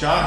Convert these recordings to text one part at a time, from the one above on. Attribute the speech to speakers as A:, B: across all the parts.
A: 4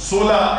A: 16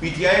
A: PTI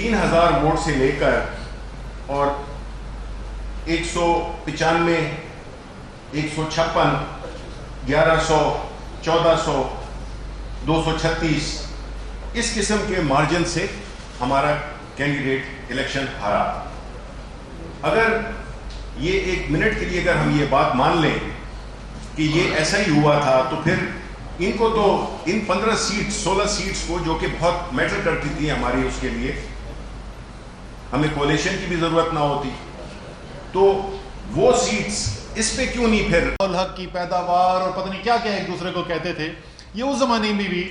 A: 3000 vote سے لے کر اور 195, 156, 1100, 1400, 236 اس قسم کے مارجن سے ہمارا کینڈیڈیٹ الیکشن ہارا. اگر یہ 1 منٹ کے لیے اگر ہم یہ بات مان لیں کہ یہ ایسا ہی ہوا تھا تو پھر ان کو تو ان 15 سیٹ 16 سیٹس کو جو کہ بہت میٹر کرتی تھی ہماری اس کے لیے ہمیں کولیشن کی بھی ضرورت نہ ہوتی. تو وہ سیٹس اس پہ کیوں نہیں پھر
B: الحق کی پیداوار اور پتہ نہیں کیا کیا ایک دوسرے کو کہتے تھے. یہ اس زمانے میں بھی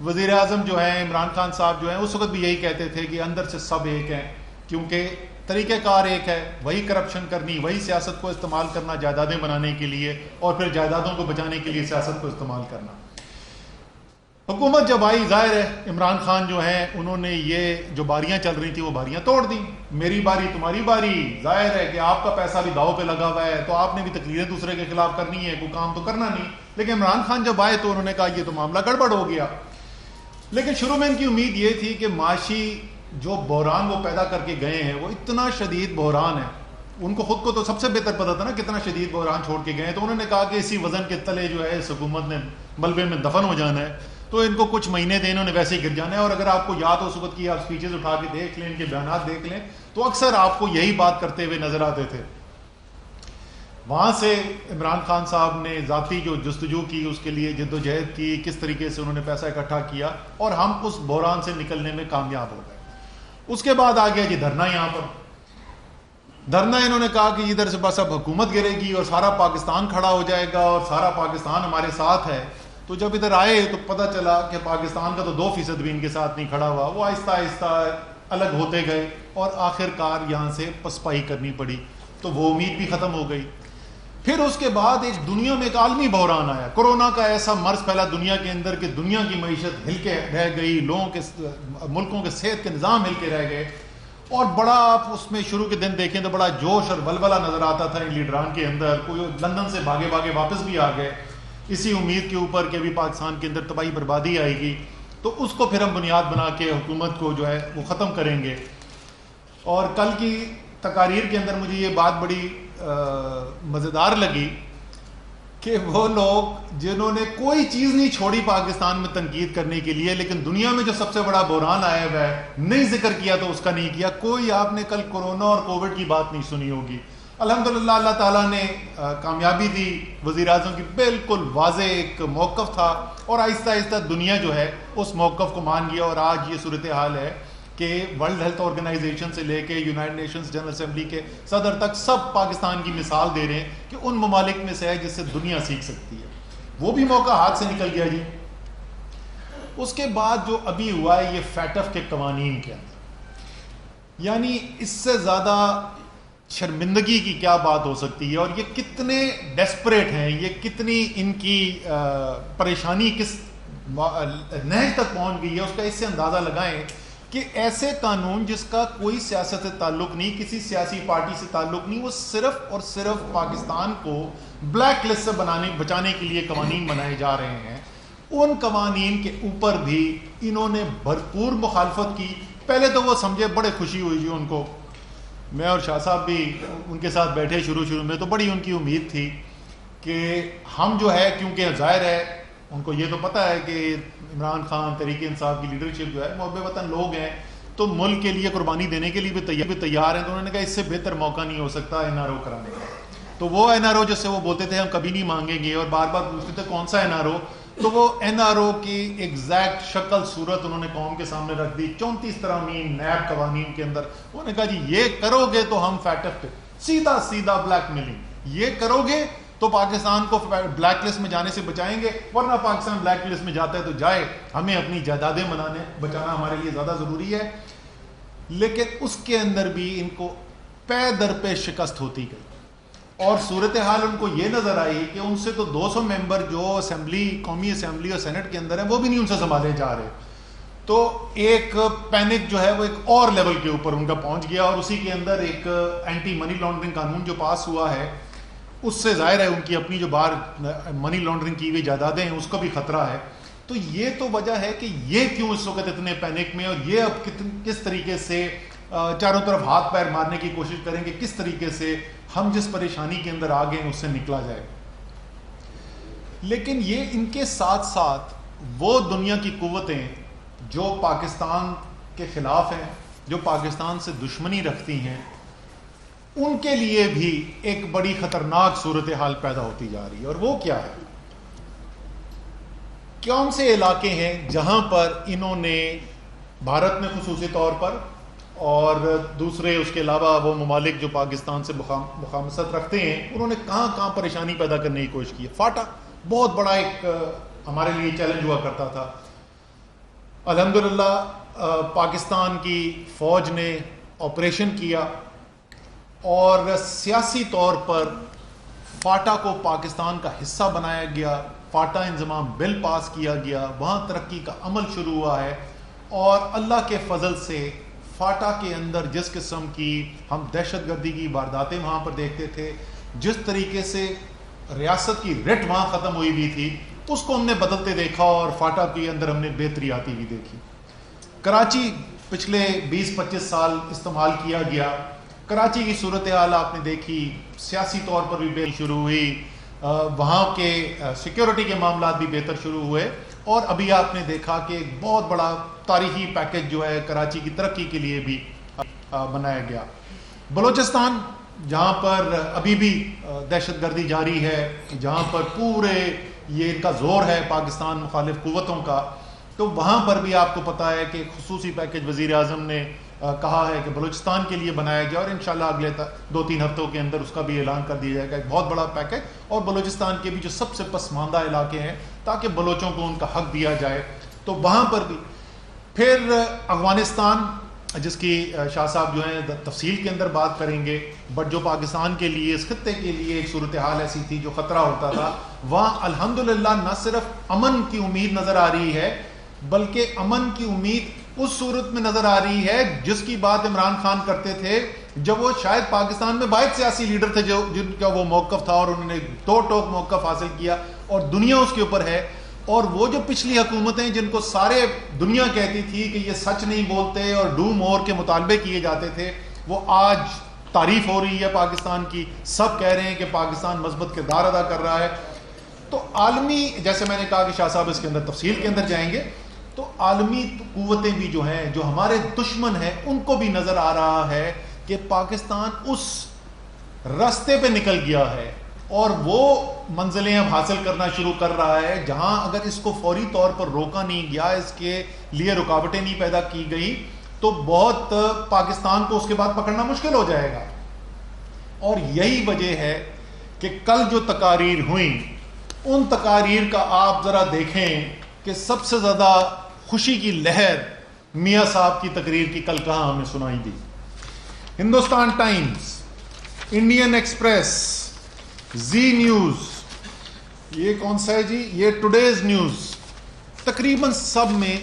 B: وزیر اعظم جو ہیں عمران خان صاحب جو ہیں اس وقت بھی یہی کہتے تھے کہ اندر سے سب ایک ہیں, کیونکہ طریقہ کار ایک ہے, وہی کرپشن کرنی, وہی سیاست کو استعمال کرنا جائیدادیں بنانے کے لیے اور پھر جائیدادوں کو بچانے کے لیے سیاست کو استعمال کرنا. حکومت جب آئی ظاہر ہے عمران خان جو ہیں انہوں نے یہ جو باریاں چل رہی تھیں وہ باریاں توڑ دیں. میری باری تمہاری باری, ظاہر ہے کہ آپ کا پیسہ بھی داؤ پہ لگا ہوا ہے تو آپ نے بھی تقریریں دوسرے کے خلاف کرنی ہے, کوئی کام تو کرنا نہیں. لیکن عمران خان جب آئے تو انہوں نے کہا یہ تو معاملہ گڑبڑ ہو گیا. لیکن شروع میں ان کی امید یہ تھی کہ معاشی جو بحران وہ پیدا کر کے گئے ہیں وہ اتنا شدید بحران ہے, ان کو خود کو تو سب سے بہتر پتا تھا نا کتنا شدید بحران چھوڑ کے گئے ہیں. تو انہوں نے کہا کہ اسی وزن کے تلے جو ہے اس حکومت نے ملبے میں دفن ہو جانا ہے, تو ان کو کچھ مہینے دیں, انہوں نے ویسے ہی گر جانا ہے. اور اگر آپ کو یاد ہو اس وقت کی آپ سپیچز اٹھا کے دیکھ لیں, ان کے بیانات دیکھ لیں, تو اکثر آپ کو یہی بات کرتے ہوئے نظر آتے تھے. وہاں سے عمران خان صاحب نے ذاتی جو جستجو کی, اس کے لیے جد و جہد کی, کس طریقے سے انہوں نے پیسہ اکٹھا کیا اور ہم اس بحران سے نکلنے میں کامیاب ہو گئے. اس کے بعد آ گیا جی دھرنا. یہاں پر دھرنا انہوں نے کہا کہ ادھر سے بس اب حکومت گرے گی اور سارا پاکستان کھڑا ہو جائے گا اور سارا پاکستان ہمارے ساتھ ہے. تو جب ادھر آئے تو پتہ چلا کہ پاکستان کا تو 2% بھی ان کے ساتھ نہیں کھڑا ہوا. وہ آہستہ آہستہ الگ ہوتے گئے اور آخر کار یہاں سے پسپائی کرنی پڑی. تو وہ امید بھی ختم ہو گئی. پھر اس کے بعد ایک دنیا میں ایک عالمی بحران آیا, کورونا کا ایسا مرض پھیلا دنیا کے اندر کہ دنیا کی معیشت ہل کے رہ گئی, لوگوں کے ملکوں کے صحت کے نظام ہل کے رہ گئے. اور بڑا آپ اس میں شروع کے دن دیکھیں تو بڑا جوش اور ولولہ نظر آتا تھا ان لیڈران کے اندر. کوئی لندن سے بھاگے بھاگے واپس بھی آ گئے اسی امید کے اوپر کہ ابھی پاکستان کے اندر تباہی بربادی آئے گی تو اس کو پھر ہم بنیاد بنا کے حکومت کو جو ہے وہ ختم کریں گے. اور کل کی تقاریر کے اندر مجھے یہ بات بڑی مزیدار لگی کہ وہ لوگ جنہوں نے کوئی چیز نہیں چھوڑی پاکستان میں تنقید کرنے کے لیے, لیکن دنیا میں جو سب سے بڑا بحران آیا ہوا ہے نہیں ذکر کیا تو اس کا نہیں کیا. کوئی آپ نے کل کورونا اور کووڈ کی بات نہیں سنی ہوگی. الحمدللہ اللہ تعالیٰ نے کامیابی دی, وزیر اعظم کی بالکل واضح ایک موقف تھا اور آہستہ آہستہ دنیا جو ہے اس موقف کو مان گیا. اور آج یہ صورتحال ہے کہ ورلڈ ہیلتھ آرگنائزیشن سے لے کے یونائٹڈ نیشنز جنرل اسمبلی کے صدر تک سب پاکستان کی مثال دے رہے ہیں کہ ان ممالک میں سے ہے جس سے دنیا سیکھ سکتی ہے. وہ بھی موقع ہاتھ سے نکل گیا جی. اس کے بعد جو ابھی ہوا ہے یہ فیٹف کے قوانین کے اندر, یعنی اس سے زیادہ شرمندگی کی کیا بات ہو سکتی ہے. اور یہ کتنے ڈیسپریٹ ہیں, یہ کتنی ان کی پریشانی کس نہج تک پہنچ گئی ہے, اس کا اس سے اندازہ لگائیں کہ ایسے قانون جس کا کوئی سیاست سے تعلق نہیں, کسی سیاسی پارٹی سے تعلق نہیں, وہ صرف اور صرف پاکستان کو بلیک لسٹ سے بچانے کے لیے قوانین بنائے جا رہے ہیں. ان قوانین کے اوپر بھی انہوں نے بھرپور مخالفت کی. پہلے تو وہ سمجھے بڑے خوشی ہوئی جی ان کو, میں اور شاہ صاحب بھی ان کے ساتھ بیٹھے شروع میں تو بڑی ان کی امید تھی کہ ہم جو ہے, کیونکہ ظاہر ہے ان کو یہ تو پتہ ہے کہ عمران خان تحریک انصاف کی لیڈرشپ جو ہے محب وطن لوگ ہیں تو ملک کے لیے قربانی دینے کے لیے بھی تیار ہیں. تو انہوں نے کہا اس سے بہتر موقع نہیں ہو سکتا NRO کرانے کا. تو وہ NRO جس سے وہ بولتے تھے ہم کبھی نہیں مانگیں گے اور بار بار پوچھتے تھے کون سا NRO, تو وہ NRO کی ایگزیکٹ شکل صورت انہوں نے قوم کے سامنے رکھ دی 34 ترامیم نیب قوانین کے اندر. انہوں نے کہا جی یہ کرو گے تو ہم فیٹف پہ سیدھا بلیک میلنگ, یہ کرو گے تو پاکستان کو بلیک لسٹ میں جانے سے بچائیں گے, ورنہ پاکستان بلیک لسٹ میں جاتا ہے تو جائے, ہمیں اپنی جائیدادیں بچانا ہمارے لیے زیادہ ضروری ہے. لیکن اس کے اندر بھی ان کو پے در پہ شکست ہوتی گئی اور صورتحال ان کو یہ نظر آئی کہ ان سے تو 200 ممبر جو اسمبلی, قومی اسمبلی اور سینٹ کے اندر ہیں وہ بھی نہیں ان سے سنبھالے جا رہے. تو ایک پینک جو ہے وہ ایک اور لیول کے اوپر ان کا پہنچ گیا اور اسی کے اندر ایک اینٹی منی لانڈرنگ قانون جو پاس ہوا ہے اس سے ظاہر ہے ان کی اپنی جو باہر منی لانڈرنگ کی ہوئی جائیدادیں ہیں اس کا بھی خطرہ ہے. تو یہ تو وجہ ہے کہ یہ کیوں اس وقت اتنے پینک میں، اور یہ اب کس طریقے سے چاروں طرف ہاتھ پیر مارنے کی کوشش کریں کہ کس طریقے سے ہم جس پریشانی کے اندر آ گئے اس سے نکلا جائے. لیکن یہ ان کے ساتھ ساتھ وہ دنیا کی قوتیں جو پاکستان کے خلاف ہیں، جو پاکستان سے دشمنی رکھتی ہیں، ان کے لیے بھی ایک بڑی خطرناک صورتحال پیدا ہوتی جا رہی ہے. اور وہ کیا ہے؟ کون سے علاقے ہیں جہاں پر انہوں نے بھارت میں خصوصی طور پر اور دوسرے اس کے علاوہ وہ ممالک جو پاکستان سے مخامست رکھتے ہیں، انہوں نے کہاں کہاں پریشانی پیدا کرنے کی کوشش کی ہے. فاٹا بہت بڑا ایک ہمارے لیے چیلنج ہوا کرتا تھا. الحمدللہ پاکستان کی فوج نے آپریشن کیا اور سیاسی طور پر فاٹا کو پاکستان کا حصہ بنایا گیا. فاٹا انضمام بل پاس کیا گیا، وہاں ترقی کا عمل شروع ہوا ہے. اور اللہ کے فضل سے فاٹا کے اندر جس قسم کی ہم دہشت گردی کی وارداتیں وہاں پر دیکھتے تھے، جس طریقے سے ریاست کی رٹ وہاں ختم ہوئی بھی تھی، اس کو ہم نے بدلتے دیکھا اور فاٹا کے اندر ہم نے بہتری آتی ہوئی دیکھی. کراچی پچھلے 20-25 سال استعمال کیا گیا. کراچی کی صورتحال آپ نے دیکھی، سیاسی طور پر بھی بہتری شروع ہوئی، وہاں کے سیکیورٹی کے معاملات بھی بہتر شروع ہوئے. اور ابھی آپ نے دیکھا کہ ایک بہت بڑا تاریخی پیکج جو ہے کراچی کی ترقی کے لیے بھی بنایا گیا. بلوچستان جہاں پر ابھی بھی دہشت گردی جاری ہے، جہاں پر پورے یہ ان کا زور ہے پاکستان مخالف قوتوں کا، تو وہاں پر بھی آپ کو پتہ ہے کہ خصوصی پیکج وزیر اعظم نے کہا ہے کہ بلوچستان کے لیے بنایا گیا، اور انشاءاللہ اگلے 2-3 ہفتوں کے اندر اس کا بھی اعلان کر دیا جائے گا. ایک بہت بڑا پیکج، اور بلوچستان کے بھی جو سب سے پسماندہ علاقے ہیں تاکہ بلوچوں کو ان کا حق دیا جائے، تو وہاں پر بھی. پھر افغانستان جس کی شاہ صاحب جو ہیں تفصیل کے اندر بات کریں گے، بٹ جو پاکستان کے لیے اس خطے کے لیے ایک صورتحال ایسی تھی جو خطرہ ہوتا تھا، وہاں الحمدللہ نہ صرف امن کی امید نظر آ رہی ہے، بلکہ امن کی امید اس صورت میں نظر آ رہی ہے جس کی بات عمران خان کرتے تھے جب وہ شاید پاکستان میں واحد سیاسی لیڈر تھے جن کا وہ موقف تھا، اور انہوں نے دو ٹوک موقف حاصل کیا اور دنیا اس کے اوپر ہے. اور وہ جو پچھلی حکومتیں جن کو سارے دنیا کہتی تھی کہ یہ سچ نہیں بولتے اور ڈو مور کے مطالبے کیے جاتے تھے، وہ آج تعریف ہو رہی ہے پاکستان کی. سب کہہ رہے ہیں کہ پاکستان مثبت کردار ادا کر رہا ہے. تو عالمی، جیسے میں نے کہا کہ شاہ صاحب اس کے اندر تفصیل کے اندر جائیں گے، تو عالمی قوتیں بھی جو ہیں جو ہمارے دشمن ہیں ان کو بھی نظر آ رہا ہے کہ پاکستان اس راستے پہ نکل گیا ہے اور وہ منزلیں اب حاصل کرنا شروع کر رہا ہے جہاں اگر اس کو فوری طور پر روکا نہیں گیا، اس کے لیے رکاوٹیں نہیں پیدا کی گئی، تو بہت پاکستان کو اس کے بعد پکڑنا مشکل ہو جائے گا. اور یہی وجہ ہے کہ کل جو تقاریر ہوئیں ان تقاریر کا آپ ذرا دیکھیں کہ سب سے زیادہ خوشی کی لہر میاں صاحب کی تقریر کی کل کہاں ہمیں سنائی دی. ہندوستان ٹائمز، انڈین ایکسپریس، زی نیوز، یہ کون سا ہے جی، یہ ٹوڈیز نیوز، تقریباً سب میں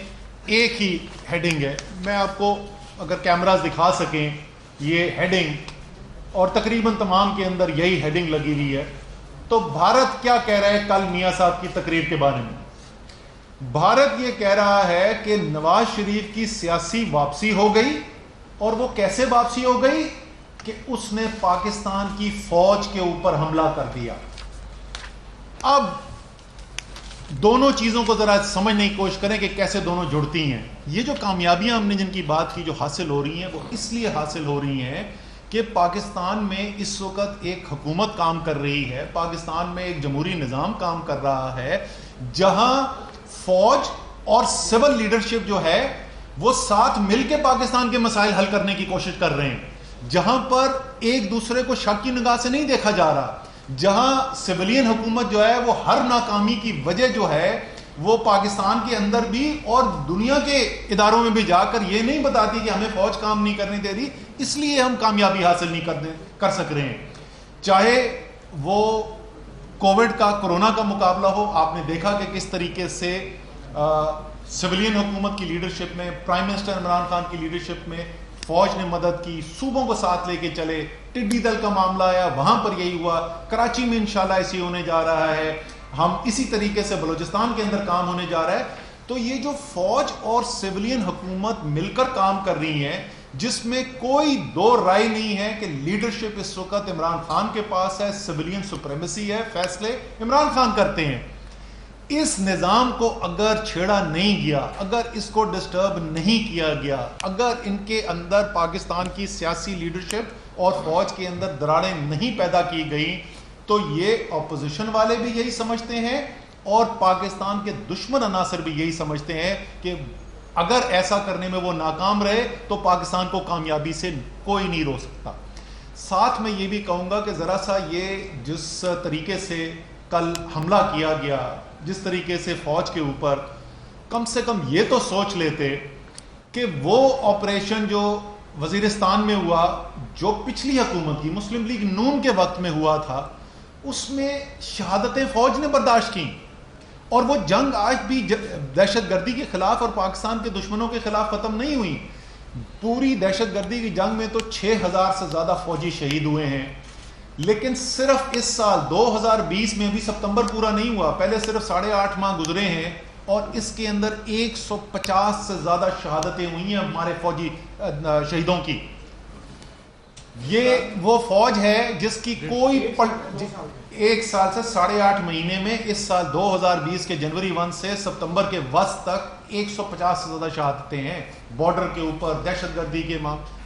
B: ایک ہی ہیڈنگ ہے. میں آپ کو اگر کیمراز دکھا سکیں یہ ہیڈنگ، اور تقریباً تمام کے اندر یہی ہیڈنگ لگی ہوئی ہے. تو بھارت کیا کہہ رہا ہے کل میاں صاحب کی تقریر کے بارے میں؟ بھارت یہ کہہ رہا ہے کہ نواز شریف کی سیاسی واپسی ہو گئی. اور وہ کیسے واپسی ہو گئی؟ کہ اس نے پاکستان کی فوج کے اوپر حملہ کر دیا. اب دونوں چیزوں کو ذرا سمجھنے کی کوشش کریں کہ کیسے دونوں جڑتی ہیں. یہ جو کامیابیاں ہم نے جن کی بات کی جو حاصل ہو رہی ہیں وہ اس لیے حاصل ہو رہی ہیں کہ پاکستان میں اس وقت ایک حکومت کام کر رہی ہے، پاکستان میں ایک جمہوری نظام کام کر رہا ہے جہاں فوج اور سول لیڈرشپ جو ہے وہ ساتھ مل کے پاکستان کے مسائل حل کرنے کی کوشش کر رہے ہیں، جہاں پر ایک دوسرے کو شک کی نگاہ سے نہیں دیکھا جا رہا، جہاں سویلین حکومت جو ہے وہ ہر ناکامی کی وجہ جو ہے وہ پاکستان کے اندر بھی اور دنیا کے اداروں میں بھی جا کر یہ نہیں بتاتی کہ ہمیں فوج کام نہیں کرنے دے رہی، اس لیے ہم کامیابی حاصل نہیں کر سک رہے ہیں. چاہے وہ کووڈ کا، کورونا کا مقابلہ ہو، آپ نے دیکھا کہ کس طریقے سے سویلین حکومت کی لیڈرشپ میں، پرائم منسٹر عمران خان کی لیڈرشپ میں فوج نے مدد کی، صوبوں کو ساتھ لے کے چلے. ٹڈی دل کا معاملہ آیا، وہاں پر یہی ہوا. کراچی میں انشاءاللہ ایسے ہونے جا رہا ہے. ہم اسی طریقے سے بلوچستان کے اندر کام ہونے جا رہا ہے. تو یہ جو فوج اور سولین حکومت مل کر کام کر رہی ہیں, جس میں کوئی دو رائے نہیں ہے کہ لیڈرشپ اس وقت عمران خان کے پاس ہے, سویلین سپریمیسی ہے, فیصلے عمران خان کرتے ہیں. اس نظام کو اگر چھیڑا نہیں گیا, اگر اس کو ڈسٹرب نہیں کیا گیا, اگر ان کے اندر پاکستان کی سیاسی لیڈرشپ اور فوج کے اندر دراڑیں نہیں پیدا کی گئیں, تو یہ اپوزیشن والے بھی یہی سمجھتے ہیں اور پاکستان کے دشمن عناصر بھی یہی سمجھتے ہیں کہ اگر ایسا کرنے میں وہ ناکام رہے تو پاکستان کو کامیابی سے کوئی نہیں روک سکتا. ساتھ میں یہ بھی کہوں گا کہ ذرا سا یہ جس طریقے سے کل حملہ کیا گیا, جس طریقے سے فوج کے اوپر, کم سے کم یہ تو سوچ لیتے کہ وہ آپریشن جو وزیرستان میں ہوا, جو پچھلی حکومت کی مسلم لیگ نون کے وقت میں ہوا تھا, اس میں شہادتیں فوج نے برداشت کی, اور وہ جنگ آج بھی دہشت گردی کے خلاف اور پاکستان کے دشمنوں کے خلاف ختم نہیں ہوئی. پوری دہشت گردی کی جنگ میں تو 6000 سے زیادہ فوجی شہید ہوئے ہیں, لیکن صرف اس سال 2020 میں ابھی ستمبر پورا نہیں ہوا, پہلے صرف 8.5 ماہ گزرے ہیں, اور اس کے اندر 150 سے زیادہ شہادتیں ہوئی ہیں ہمارے فوجی شہیدوں کی. یہ وہ فوج ہے جس کی کوئی ایک سال سے 8.5 مہینے میں, اس سال 2020 کے جنوری 1 سے ستمبر کے وسط تک 150 سے زیادہ شہادتیں ہیں بارڈر کے اوپر دہشت گردی کے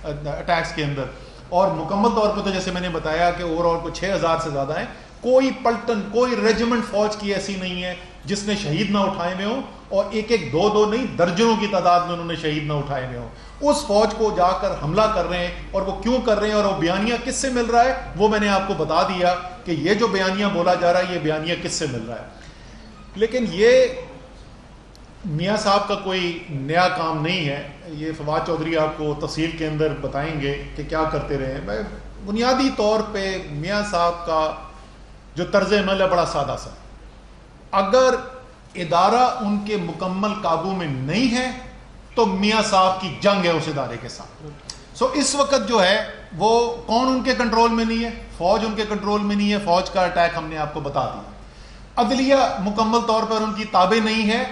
B: اٹیکس کے اندر. اور مکمل طور پہ تو جیسے میں نے بتایا کہ اوور آل کو 6000 سے زیادہ ہیں. کوئی پلٹن, کوئی ریجیمنٹ فوج کی ایسی نہیں ہے جس نے شہید نہ اٹھائے ہوئے ہوں, اور ایک دو نہیں درجنوں کی تعداد میں انہوں نے شہید نہ اٹھائے ہوئے ہوں. اس فوج کو جا کر حملہ کر رہے ہیں, اور وہ کیوں کر رہے ہیں اور وہ بیانیہ کس سے مل رہا ہے وہ میں نے آپ کو بتا دیا کہ یہ جو بیانیہ بولا جا رہا ہے یہ بیانیہ کس سے مل رہا ہے. لیکن یہ میاں صاحب کا کوئی نیا کام نہیں ہے, یہ فواد چودھری آپ کو تفصیل کے اندر بتائیں گے کہ کیا کرتے رہے. میں بنیادی طور پہ میاں صاحب کا جو طرز عمل ہے بڑا سادہ سا, اگر ادارہ ان کے مکمل قابو میں نہیں ہے تو میاں صاحب کی جنگ ہے اس ادارے کے ساتھ. سو اس وقت جو ہے وہ کون ان کے کنٹرول میں نہیں ہے, فوج ان کے کنٹرول میں نہیں ہے, فوج کا اٹیک ہم نے آپ کو بتا دیا. عدلیہ مکمل طور پر ان کی تابع نہیں ہے,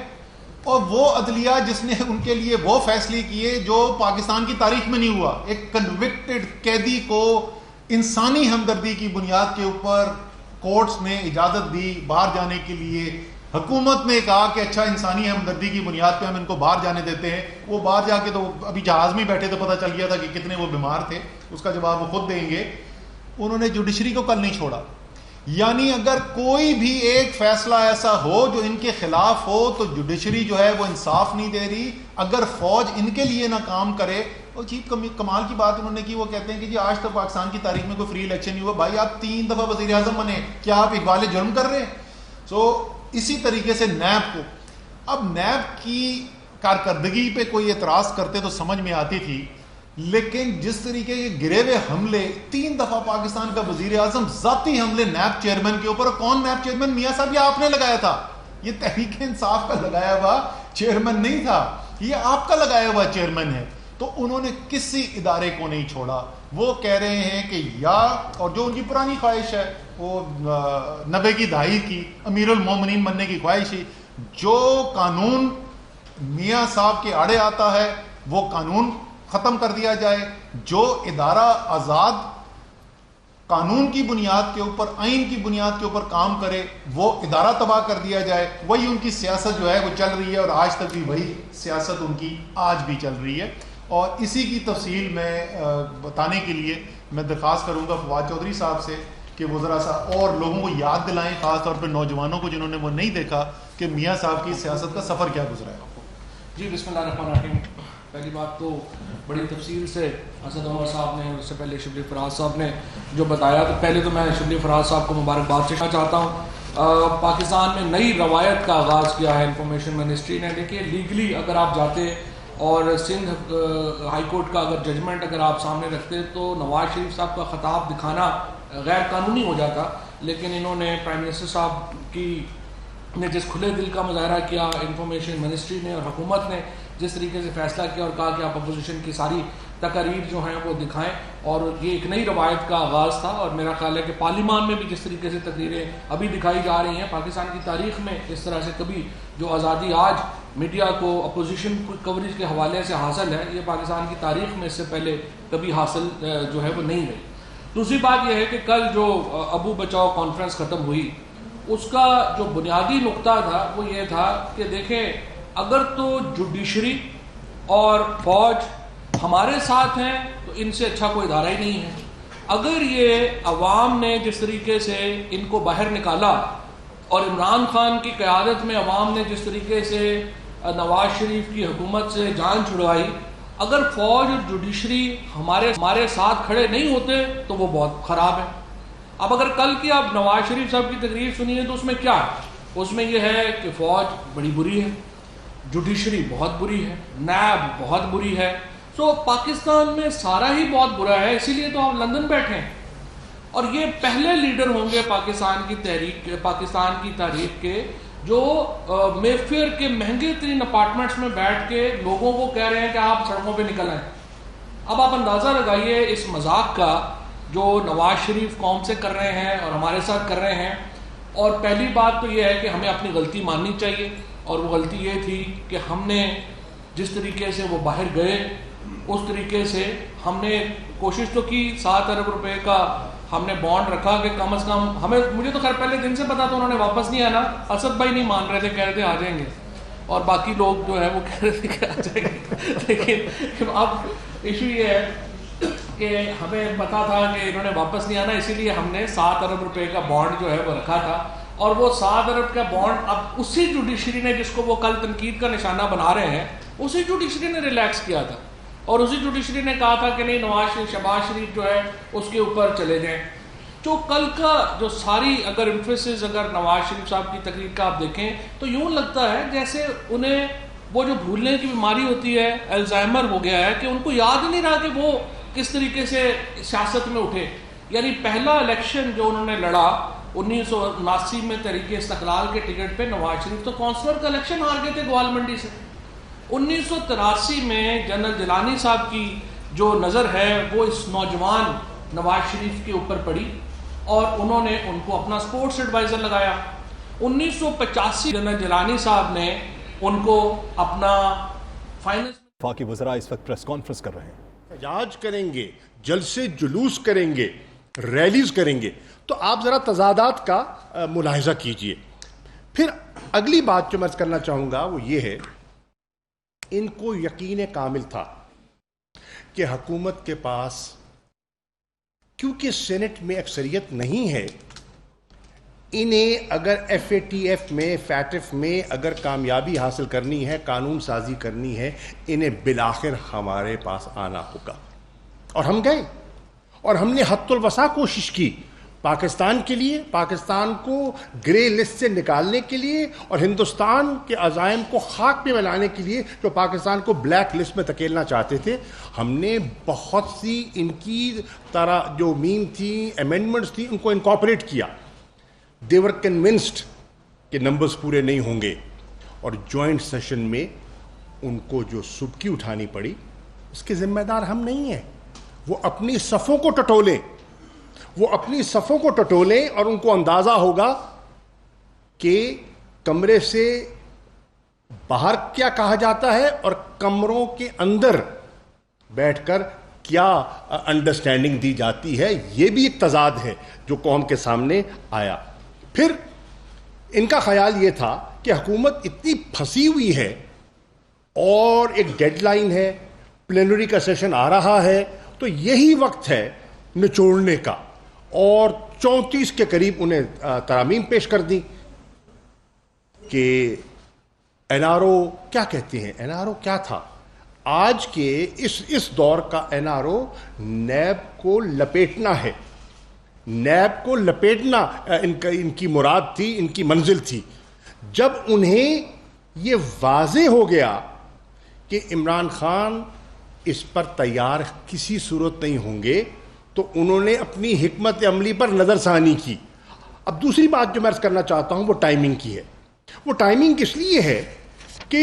B: اور وہ عدلیہ جس نے ان کے لیے وہ فیصلے کیے جو پاکستان کی تاریخ میں نہیں ہوا. ایک کنوکٹڈ قیدی کو انسانی ہمدردی کی بنیاد کے اوپر کورٹس نے اجازت دی باہر جانے کے لیے. حکومت نے کہا کہ اچھا انسانی ہمدردی کی بنیاد پہ ہم ان کو باہر جانے دیتے ہیں. وہ باہر جا کے تو ابھی جہاز میں بیٹھے تو پتہ چل گیا تھا کہ کتنے وہ بیمار تھے, اس کا جواب وہ خود دیں گے. انہوں نے جوڈیشری کو کل نہیں چھوڑا. یعنی اگر کوئی بھی ایک فیصلہ ایسا ہو جو ان کے خلاف ہو تو جوڈیشری جو ہے وہ انصاف نہیں دے رہی. اگر فوج ان کے لیے نہ کام کرے, اور چیف کمال کی بات انہوں نے کی, وہ کہتے ہیں کہ جی آج تک پاکستان کی تاریخ میں کوئی فری الیکشن نہیں ہوا. بھائی آپ 3 دفعہ وزیر اعظم بنے, کیا آپ اقبال جرم کر رہے ہیں؟ سو اسی طریقے سے نیب کو, اب نیب کی کارکردگی پہ کوئی اعتراض کرتے تو سمجھ میں آتی تھی, لیکن جس طریقے کے گرے ہوئے حملے 3 دفعہ پاکستان کا وزیر اعظم ذاتی حملے نیب چیئرمین کے اوپر, کون نیب چیئرمین؟ میاں صاحب, یہ آپ نے لگایا تھا, یہ تحریک انصاف کا لگایا ہوا چیئرمین نہیں تھا, یہ آپ کا لگایا ہوا چیئرمین ہے. تو انہوں نے کسی ادارے کو نہیں چھوڑا. وہ کہہ رہے ہیں کہ یا, اور جو ان کی پرانی خواہش ہے وہ 90 کی دہائی کی امیر المومنین بننے کی خواہش ہی, جو قانون میاں صاحب کے آڑے آتا ہے وہ قانون ختم کر دیا جائے, جو ادارہ آزاد قانون کی بنیاد کے اوپر, آئین کی بنیاد کے اوپر کام کرے وہ ادارہ تباہ کر دیا جائے. وہی ان کی سیاست جو ہے وہ چل رہی ہے, اور آج تک بھی وہی سیاست ان کی آج بھی چل رہی ہے. اور اسی کی تفصیل میں بتانے کے لیے میں درخواست کروں گا فواد چودھری صاحب سے کہ وہ ذرا سا اور لوگوں کو یاد دلائیں, خاص طور پہ نوجوانوں کو جنہوں نے وہ نہیں دیکھا, کہ میاں صاحب کی سیاست کا سفر کیا گزرا ہے.
C: جی بسم اللہ الرحمن الرحیم. پہلی بات تو بڑی تفصیل سے اسد عمر صاحب نے اور اس سے پہلے شبلی فراز صاحب نے جو بتایا, تو پہلے تو میں شبلی فراز صاحب کو مبارکباد دینا چاہتا ہوں. پاکستان میں نئی روایت کا آغاز کیا ہے انفارمیشن منسٹری نے. دیکھیے لیگلی اگر آپ جاتے اور سندھ ہائی کورٹ کا اگر ججمنٹ اگر آپ سامنے رکھتے تو نواز شریف صاحب کا خطاب دکھانا غیر قانونی ہو جاتا, لیکن انہوں نے پرائم منسٹر صاحب کی نے جس کھلے دل کا مظاہرہ کیا انفارمیشن منسٹری نے اور حکومت نے, جس طریقے سے فیصلہ کیا اور کہا کہ آپ اپوزیشن کی ساری تقاریر جو ہیں وہ دکھائیں، اور یہ ایک نئی روایت کا آغاز تھا، اور میرا خیال ہے کہ پارلیمان میں بھی جس طریقے سے تقریریں ابھی دکھائی جا رہی ہیں، پاکستان کی تاریخ میں اس طرح سے کبھی جو آزادی آج میڈیا کو اپوزیشن کوریج کے حوالے سے حاصل ہے، یہ پاکستان کی تاریخ میں اس سے پہلے کبھی حاصل جو ہے وہ نہیں رہی۔ دوسری بات یہ ہے کہ کل جو ابو بچاؤ کانفرنس ختم ہوئی، اس کا جو بنیادی نقطہ تھا وہ یہ تھا کہ دیکھیں، اگر تو جوڈیشری اور فوج ہمارے ساتھ ہیں تو ان سے اچھا کوئی ادارہ ہی نہیں ہے۔ اگر یہ عوام نے جس طریقے سے ان کو باہر نکالا اور عمران خان کی قیادت میں عوام نے جس طریقے سے نواز شریف کی حکومت سے جان چھڑوائی، اگر فوج اور جوڈیشری ہمارے ساتھ کھڑے نہیں ہوتے تو وہ بہت خراب ہے۔ اب اگر کل کی آپ نواز شریف صاحب کی تقریر سنیے تو اس میں کیا ہے؟ اس میں یہ ہے کہ فوج بڑی بری ہے، جوڈیشری بہت بری ہے، نیب بہت بری ہے۔ تو پاکستان میں سارا ہی بہت برا ہے، اسی لیے تو آپ لندن بیٹھے ہیں، اور یہ پہلے لیڈر ہوں گے پاکستان کی تاریخ کے جو مے فیئر کے مہنگے ترین اپارٹمنٹس میں بیٹھ کے لوگوں کو کہہ رہے ہیں کہ آپ سڑکوں پہ نکل آئیں۔ اب آپ اندازہ لگائیے اس مذاق کا جو نواز شریف قوم سے کر رہے ہیں اور ہمارے ساتھ کر رہے ہیں۔ اور پہلی بات تو یہ ہے کہ ہمیں اپنی غلطی ماننی چاہیے، اور وہ غلطی یہ تھی کہ ہم نے جس طریقے سے وہ باہر گئے اس طریقے سے ہم نے کوشش تو کی، 7 ارب روپے کا ہم نے بانڈ رکھا کہ کم از کم مجھے تو خیر پہلے دن سے پتا تھا انہوں نے واپس نہیں آنا، اسد بھائی نہیں مان رہے تھے، کہہ رہے تھے آ جائیں گے، اور باقی لوگ جو ہے وہ کہہ رہے تھے کہ آ جائیں گے، لیکن اب ایشو یہ ہے کہ ہمیں پتا تھا کہ انہوں نے واپس نہیں آنا، اسی لیے ہم نے 7 ارب روپے کا بانڈ جو ہے وہ رکھا تھا، اور وہ 7 ارب کا بانڈ اب اسی جوڈیشری نے جس کو وہ کل تنقید کا نشانہ بنا رہے ہیں، اسی جوڈیشری نے ریلیکس کیا تھا، اور اسی جوڈیشری نے کہا تھا کہ نہیں شہباز شریف جو ہے اس کے اوپر چلے جائیں۔ جو کل کا جو ساری اگر ایمفیسس اگر نواز شریف صاحب کی تقریر کا آپ دیکھیں تو یوں لگتا ہے جیسے انہیں وہ جو بھولنے کی بیماری ہوتی ہے، الزائمر ہو گیا ہے، کہ ان کو یاد ہی نہیں رہا کہ وہ کس طریقے سے سیاست میں اٹھے۔ یعنی پہلا الیکشن جو انہوں نے لڑا 1979 میں تحریک استقلال کے ٹکٹ پہ، نواز شریف تو کونسلر کا الیکشن ہار گئے تھے گوال منڈی سے۔ 1983 میں جنرل جیلانی صاحب کی جو نظر ہے وہ اس نوجوان نواز شریف کے اوپر پڑی، اور انہوں نے ان کو اپنا سپورٹس ایڈوائزر لگایا۔ 1985 جنرل جیلانی صاحب نے ان کو اپنا فائننس،
D: وفاقی وزراء اس وقت پریس کانفرنس کر رہے ہیں،
E: احتجاج کریں گے، جلسے جلوس کریں گے، ریلیز کریں گے، تو آپ ذرا تضادات کا ملاحظہ کیجئے۔ پھر اگلی بات جو میں کرنا چاہوں گا وہ یہ ہے، ان کو یقین کامل تھا کہ حکومت کے پاس کیونکہ سینٹ میں اکثریت نہیں ہے، انہیں اگر ایف اے ٹی ایف میں فیٹف میں اگر کامیابی حاصل کرنی ہے، قانون سازی کرنی ہے، انہیں بالآخر ہمارے پاس آنا ہوگا۔ اور ہم گئے، اور ہم نے حد الوسع کوشش کی پاکستان کے لیے، پاکستان کو گرے لسٹ سے نکالنے کے لیے، اور ہندوستان کے عزائم کو خاک پہ ملانے کے لیے جو پاکستان کو بلیک لسٹ میں دھکیلنا چاہتے تھے۔ ہم نے بہت سی ان کی طرح جو مین تھی، امینڈمنٹس تھی، ان کو انکارپوریٹ کیا۔ دے ور کنونسڈ کہ نمبرز پورے نہیں ہوں گے، اور جوائنٹ سیشن میں ان کو جو سبکی اٹھانی پڑی اس کے ذمہ دار ہم نہیں ہیں۔ وہ اپنی صفوں کو ٹٹولیں، اور ان کو اندازہ ہوگا کہ کمرے سے باہر کیا کہا جاتا ہے اور کمروں کے اندر بیٹھ کر کیا انڈرسٹینڈنگ دی جاتی ہے۔ یہ بھی ایک تضاد ہے جو قوم کے سامنے آیا۔ پھر ان کا خیال یہ تھا کہ حکومت اتنی پھنسی ہوئی ہے اور ایک ڈیڈ لائن ہے، پلینری کا سیشن آ رہا ہے، تو یہی وقت ہے نچوڑنے کا، اور 34 کے قریب انہیں ترامیم پیش کر دی کہ این آر او کیا کہتے ہیں۔ این آر او کیا تھا؟ آج کے اس دور کا این آر او نیب کو لپیٹنا ہے، نیب کو لپیٹنا ان کی مراد تھی، ان کی منزل تھی۔ جب انہیں یہ واضح ہو گیا کہ عمران خان اس پر تیار کسی صورت نہیں ہوں گے، تو انہوں نے اپنی حکمت عملی پر نظر ثانی کی۔ اب دوسری بات جو میں عرض کرنا چاہتا ہوں وہ ٹائمنگ کی ہے۔ وہ ٹائمنگ اس لیے ہے کہ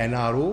E: NRO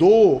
E: 2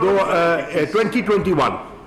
E: 2021,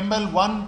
B: ML1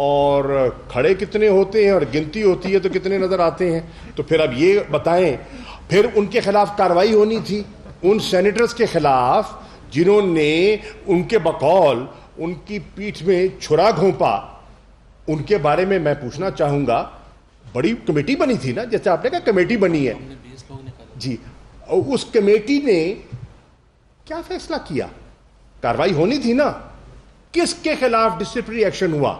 E: اور کھڑے کتنے ہوتے ہیں اور گنتی ہوتی ہے تو کتنے نظر آتے ہیں. تو پھر اب یہ بتائیں, پھر ان کے خلاف کارروائی ہونی تھی, ان سینیٹرز کے خلاف جنہوں نے ان کے بقول ان کی پیٹھ میں چھرا گھونپا. ان کے بارے میں پوچھنا چاہوں گا, بڑی کمیٹی بنی تھی نا, جیسے آپ نے کہا کمیٹی بنی ہے جی, اس کمیٹی نے کیا فیصلہ کیا؟ کارروائی ہونی تھی نا. کس کے خلاف ڈسپلنری ایکشن ہوا؟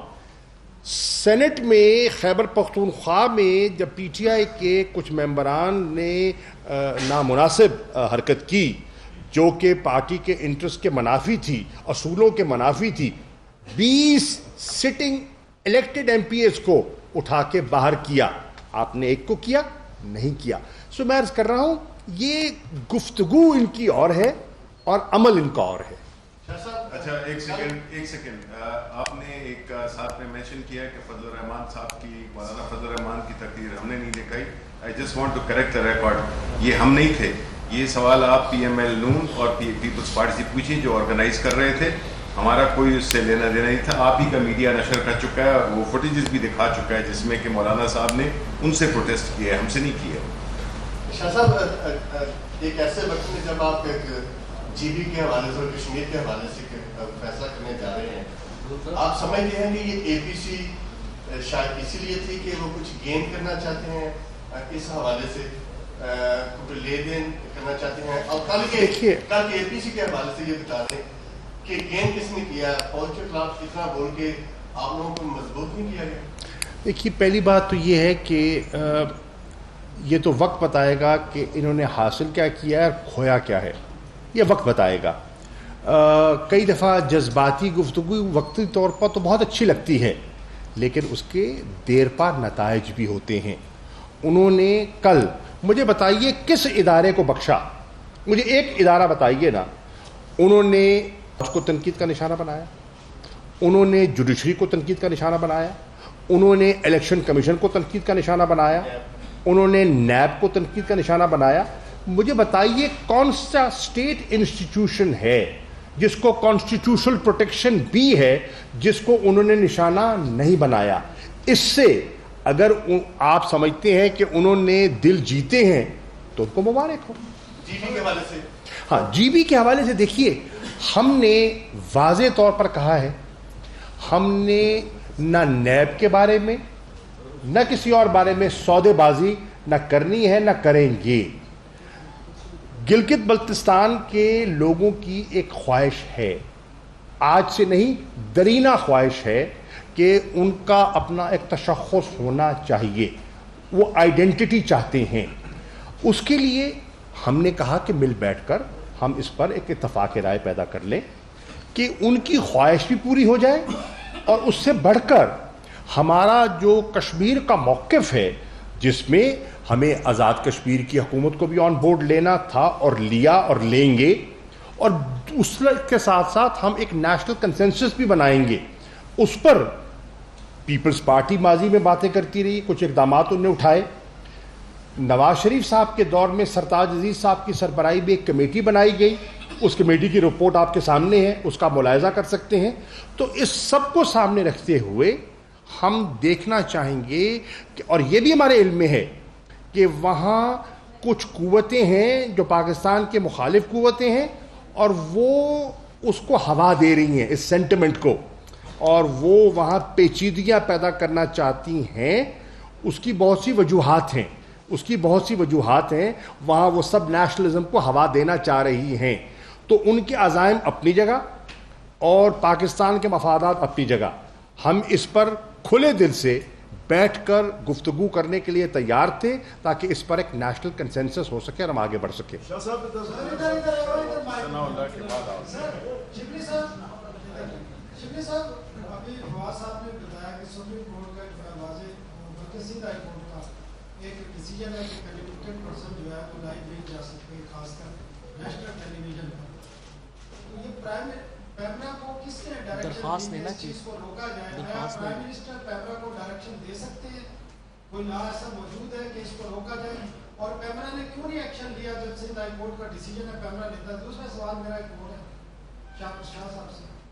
E: سینٹ میں خیبر پختونخوا میں جب پی ٹی آئی کے کچھ ممبران نے نامناسب حرکت کی جو کہ پارٹی کے انٹرسٹ کے منافی تھی, اصولوں کے منافی تھی, 20 sitting elected M Ps کو اٹھا کے باہر کیا. آپ نے ایک کو کیا نہیں کیا. سو میں عرض کر رہا ہوں یہ گفتگو ان کی اور ہے اور عمل ان کا اور ہے.
A: اچھا ایک سیکنڈ آپ نے ایک ساتھ میں مینشن کیا کہ فضل الرحمان صاحب کی, مولانا فضل الرحمان کی تقریر ہم نے نہیں دکھائی. I just want to correct the record, یہ ہم نہیں تھے. یہ سوال آپ پی ایم ایل نون اور پیپلز پارٹی سے پوچھیں جو آرگنائز کر رہے تھے. ہمارا کوئی اس سے لینا دینا نہیں تھا. آپ ہی کا میڈیا نشر کر چکا ہے اور وہ فوٹیجز بھی دکھا چکا ہے جس میں کہ مولانا صاحب نے ان سے پروٹیسٹ کیا ہے, ہم سے نہیں کیا.
F: شاہ صاحب ایک ایسے وقت میں جب آپ جی بی کے حوالے سے اور کشمیر کے حوالے سے فیصلہ کرنے جا رہے ہیں, آپ سمجھتے ہیں کہ یہ اے پی سی شاید اسی لیے تھی کہ وہ کچھ گین کرنا چاہتے ہیں اس حوالے سے, کچھ لے دین کرنا چاہتے ہیں, اور کل کے اے پی سی کے حوالے سے یہ بتا دیں کہ گین کس نے کیا, فوج کے خلاف اتنا بول کے آپ لوگوں کو مضبوط نہیں کیا گیا؟
E: دیکھیے پہلی بات تو یہ ہے کہ یہ تو وقت بتائے گا کہ انہوں نے حاصل کیا کیا ہے اور کھویا کیا ہے, یہ وقت بتائے گا. کئی دفعہ جذباتی گفتگو وقتی طور پر تو بہت اچھی لگتی ہے لیکن اس کے دیر پا نتائج بھی ہوتے ہیں. انہوں نے کل مجھے بتائیے کس ادارے کو بخشا, مجھے ایک ادارہ بتائیے نا. انہوں نے اس کو تنقید کا نشانہ بنایا, انہوں نے جوڈیشری کو تنقید کا نشانہ بنایا, انہوں نے الیکشن کمیشن کو تنقید کا نشانہ بنایا, انہوں نے نیب کو تنقید کا نشانہ بنایا. مجھے بتائیے کون سا اسٹیٹ انسٹیٹیوشن ہے جس کو کانسٹیٹیوشنل پروٹیکشن بھی ہے جس کو انہوں نے نشانہ نہیں بنایا؟ اس سے اگر آپ سمجھتے ہیں کہ انہوں نے دل جیتے ہیں تو ان کو مبارک ہو.
F: جی بی کے حوالے سے,
E: ہاں جی بی کے حوالے سے دیکھیے ہم نے واضح طور پر کہا ہے, ہم نے نہ نیب کے بارے میں نہ کسی اور بارے میں سودے بازی نہ کرنی ہے نہ کریں گے. گلگت بلتستان کے لوگوں کی ایک خواہش ہے, آج سے نہیں درینہ خواہش ہے کہ ان کا اپنا ایک تشخص ہونا چاہیے, وہ آئیڈینٹی چاہتے ہیں. اس کے لیے ہم نے کہا کہ مل بیٹھ کر ہم اس پر ایک اتفاق رائے پیدا کر لیں کہ ان کی خواہش بھی پوری ہو جائے اور اس سے بڑھ کر ہمارا جو کشمیر کا موقف ہے جس میں ہمیں آزاد کشمیر کی حکومت کو بھی آن بورڈ لینا تھا اور لیا اور لیں گے, اور اس کے ساتھ ساتھ ہم ایک نیشنل کنسنسس بھی بنائیں گے. اس پر پیپلز پارٹی ماضی میں باتیں کرتی رہی, کچھ اقدامات انہوں نے اٹھائے. نواز شریف صاحب کے دور میں سرتاج عزیز صاحب کی سربراہی میں ایک کمیٹی بنائی گئی, اس کمیٹی کی رپورٹ آپ کے سامنے ہے, اس کا ملاحظہ کر سکتے ہیں. تو اس سب کو سامنے رکھتے ہوئے ہم دیکھنا چاہیں گے کہ, اور یہ بھی ہمارے علم میں ہے کہ وہاں کچھ قوتیں ہیں جو پاکستان کے مخالف قوتیں ہیں اور وہ اس کو ہوا دے رہی ہیں اس سینٹیمنٹ کو, اور وہ وہاں پیچیدگیاں پیدا کرنا چاہتی ہیں. اس کی بہت سی وجوہات ہیں, وہاں وہ سب نیشنلزم کو ہوا دینا چاہ رہی ہیں. تو ان کے عزائم اپنی جگہ اور پاکستان کے مفادات اپنی جگہ. ہم اس پر کھلے دل سے بیٹھ کر گفتگو کرنے کے لیے تیار تھے تاکہ اس پر ایک نیشنل کنسنسس ہو سکے اور ہم آگے بڑھ سکیں.
G: شبلی صاحب ابھی فواد صاحب نے بتایا کہ سپریم کورٹ کا ایک واضح مرکزی ہائی کورٹ کا ایک ڈیسیجن ہے کہ کنوکٹڈ پرسن جو ہے وہ لائیو دیکھ جا سکتے ہیں, خاص کر نیشنل ٹیلی ویژن پر. تو یہ پیمرا کو کس نے ڈائریکشن دی اس چیز کو روکا جائے؟ پرائم منسٹر پیمرا کو ڈائریکشن دے سکتے ہیں؟ کوئی لا ایسا موجود ہے کہ اس کو روکا جائے؟ اور پیمرا نے کیوں نہیں ایکشن لیا جب سندھ ہائی کورٹ کا ڈیسیجن ہے پیمرا لیتا ہے؟ دوسرا سوال میرا ایک اور ہے شاہ صاحب سے.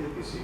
H: APC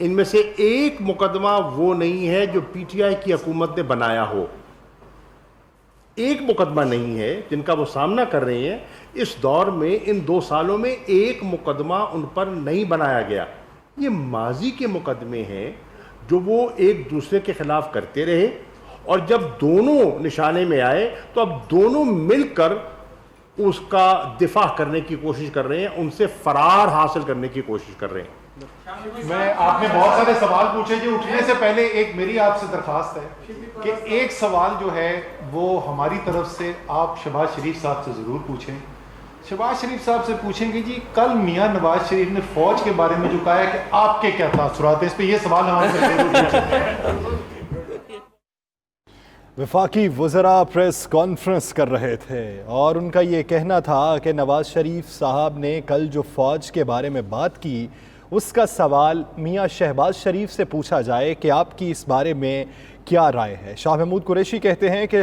E: ان میں سے ایک مقدمہ وہ نہیں ہے جو پی ٹی آئی کی حکومت نے بنایا ہو. ایک مقدمہ نہیں ہے جن کا وہ سامنا کر رہے ہیں. اس دور میں ان 2 سالوں میں ایک مقدمہ ان پر نہیں بنایا گیا. یہ ماضی کے مقدمے ہیں جو وہ ایک دوسرے کے خلاف کرتے رہے, اور جب دونوں نشانے میں آئے تو اب دونوں مل کر اس کا دفاع کرنے کی کوشش کر رہے ہیں, ان سے فرار حاصل کرنے کی کوشش کر رہے ہیں.
B: میں آپ نے بہت سارے سوال پوچھے جو اٹھنے سے پہلے ایک میری آپ سے درخواست ہے کہ ایک سوال جو ہے وہ ہماری طرف سے آپ شہباز شریف صاحب سے ضرور پوچھیں. شہباز شریف صاحب سے پوچھیں گے جی کل میاں نواز شریف نے فوج کے بارے میں جو کہا ہے کہ آپ کے کیا تاثرات ہیں, اس پہ یہ سوال ہمارے سے ضرور پوچھیں.
D: وفاقی وزراء پریس کانفرنس کر رہے تھے اور ان کا یہ کہنا تھا کہ نواز شریف صاحب نے کل جو فوج کے بارے میں بات کی اس کا سوال میاں شہباز شریف سے پوچھا جائے کہ آپ کی اس بارے میں کیا رائے ہے. شاہ محمود قریشی کہتے ہیں کہ